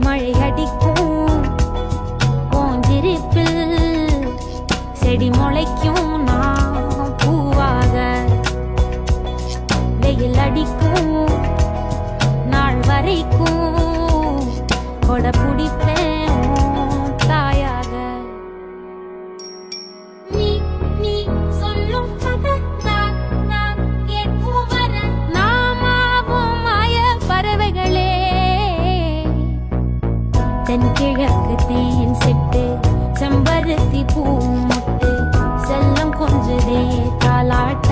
மழை அடிக்கும் போஞ்சிருப்பில் செடி முளைக்கும் நான் பூவாக வெயில் அடிக்கும் நாள் வரைக்கும் கொடை பிடிப்பேன் தாயாக நீ நீ சொல்லும் கதை நான் கேட்கும் வர நாமாவும் மாய பறவைகளே தென்கிழக்கு தேன் சிட்டு செம்பருத்தி பூ முட்டு செல்லம் கொஞ்சதே தாலாட்ட